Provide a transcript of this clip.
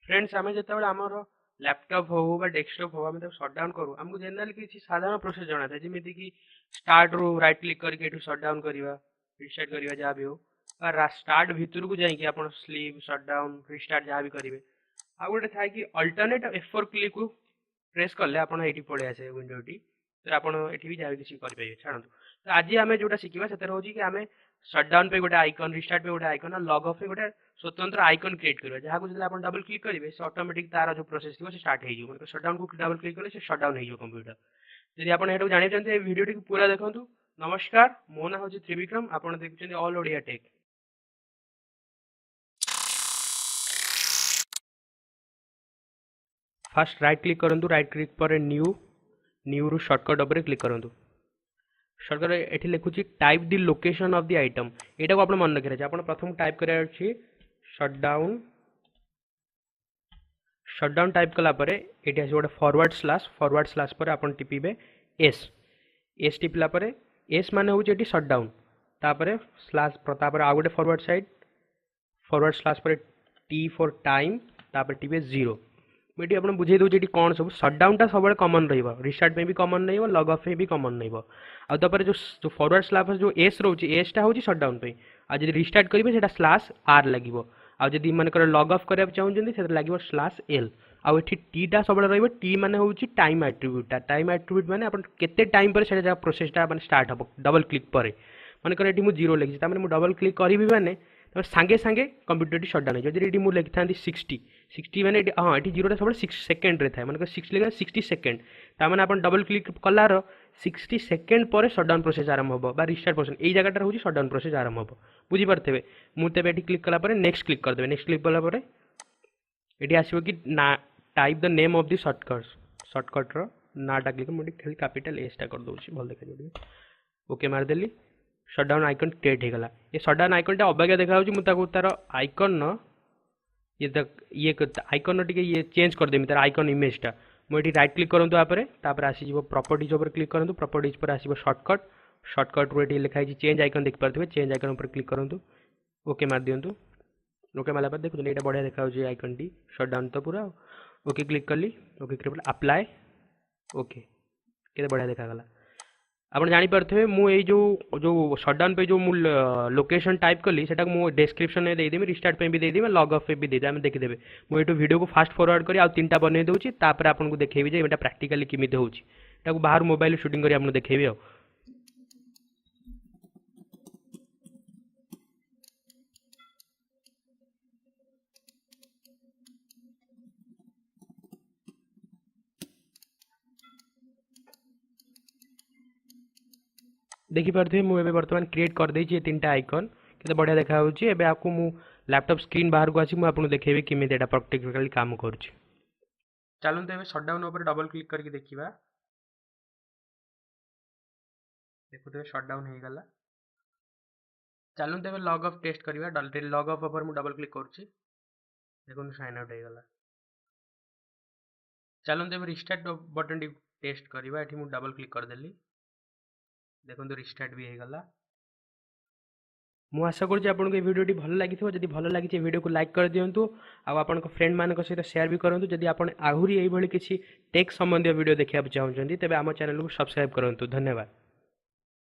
Friends आम जो आमर लैपटॉप हो डेस्कटॉप हो आम सटडाउन करूँ आमको जनरल किसी साधारण प्रोसेस जाना था जमीती कि स्टार्ट रू राइट क्लिक करके सटडाउन करवा रिस्टार्ट करवा जहाँ भी हो स्टार्ट भितर को जाकि आप स्लीप सटडाउन रिस्टार्ट जहाँ भी करेंगे आ गए था कि अल्टरनेट F4 क्लिक को प्रेस कले आप ये पड़े आसे विंडोटी तो आप भी जहाँ किसी करेंगे छाड़ू तो आज आम जोटा शिखा से हूँ कि आम सटडाउन पे गोटे आइकन रिस्टार्ट पे गोटे आइकन लॉग ऑफ पे गोटे स्वतंत्र आइकन क्रिएट करेंगे जहाँ को आप डबल क्लिक करेंगे से ऑटोमेटिक तार जो प्रोसेस थी स्टार्ट हो सटडाउन को डबल क्लिक कले से सटडाउन हो कंप्यूटर यदि आप जानी चाहिए वीडियो पूरा देखो। नमस्कार मो ना हूँ त्रिविक्रम आप देखुं all Odia tech. First right click करूँ राइट क्लिक पर न्यू रु शॉर्टकट उपर क्लिक करूँ शॉर्टकट ये लिखुची type the location of the item यहाँ को आप मन रखिए आप प्रथम टाइप कर शटडाउन टाइप कलापर ये आस गोटे फरवर्ड स्लाश पर आप टिपिबे एस टिपला एस मान हूँ ये सटडाउन तापर स्लाश तापर आउ गोटे फरवर्ड स्लाश पर टी फॉर टाइम तापर टिपे 0 मुझे आप बुझे दूसरी कौन सब सटडाउनटा सब कमन रिस्टार्ट में भी कमन लॉग ऑफ भी कमन आपर जो फरवर्ड स्लाश जो एस रोचे एसटा हूँ सटडाउन पे आज रिस्टार्ट करेंगे से स्लाश आर लगे आदि मानकर लॉग ऑफ करने चाहते से लगे स्लाश एल आउ टीटा सब टी मान हूँ टाइम एट्रिब्यूट माने आप केते टाइम पर से प्रोसेसटा माने स्टार्ट हम डबल क्लिक पर मानकर ये मुझे 0 लिखी मुझे डबल क्लिक करी माने सांगे सांगे कंप्यूटर शटडाउन हो जब मुझे लिखी था 60 मैंने हाँ ये 0टा सब 6 सेकेंड रे था मानक 6 लिखा 60 सेकेंड ताने आप डबल क्लिक कलार 60 सेकेंड पर सटडाउन प्रोसेस आरंभ हो रिस्टार्ट प्रोसेस यही जगह हूँ सटडाउन प्रोसेस आरंभ हो बुझीपारे मुझे ये क्लिक कलापर नेक्स्ट क्लिक करदे नेक्स्ट क्लिक कलापर ये आसो कि ना type the name of the शॉर्टकटर नाटा क्लिक मुझे खाली कैपिटल एसटा कर दूसरी भल देखा ओके मारदेली सटडाउन आइकन क्रिएट हो गला ये सटडाउन आइकनटा अबाग्या देखा मुझे तार आइकन ये आइकन टे ये चेंज करदेमी तार आइकन इमेजटा मुझे राइट क्लिक करूँ तापर आसीज प्रॉपर्टीज पर क्लिक करूँ प्रॉपर्टीज पर आसो शॉर्टकट रू ये लिखाई चेंज आइकन देखिए चेंज आइकन पर क्लिक करूँ ओके मार दिंतु ओके मारा पर देखो ये बढ़िया देखा आइकन टी सटडाउन तो पूरा ओके क्लिक कली ओके क्लिक अप्लाई ओके के बढ़िया देखागला आप जानीपे मुझे जो सटडाउन पे जो लोकेशन टाइप कली से मुझे डिस्क्रिप्शन में देदेवी रिस्टार्ट पे भी देदेवी लॉग ऑफ पे भी देदेवी आम देखीदेवे मुझे वीडियो को फास्ट फॉरवर्ड करी आउ 3टा बनई दूसरी आपको देखेबी जे प्रैक्टिकली केमी हो बाहर मोबाइल शूटिंग कर आपको देखेबी आ देखिपे मुझे बर्तमान क्रिएट कर देछि ये 3टा आइकन के बढ़िया देखा आपको मु लैपटॉप स्क्रीन बाहर को आसी आपको देखेबी केमी एटा प्रैक्टिकली काम करुच्ची चलते ए सटडाउन उपर डबल क्लिक करके देखा देखुए सटडाउन हो गला चलते ए लॉग ऑफ टेस्ट करवा लॉग ऑफ उपर डबल क्लिक करुच्ची देखो साइन आउट हो गला चलते ए रिस्टार्ट बटन टी टेस्ट करवा ये मुझे डबल क्लिक करदेली देखो रिस्टार्ट भी हो गला मु आशा करुँच आपको ये वीडियो भल लगी जब भल लगी वीडियो को लाइक कर दिंतु आप फ्रेंड मान सहित शेयर भी करूँ जदि आप आहरी किसी टेक संबंधी वीडियो देखा चाहते तेज आम चैनल को सब्सक्राइब करूँ धन्यवाद।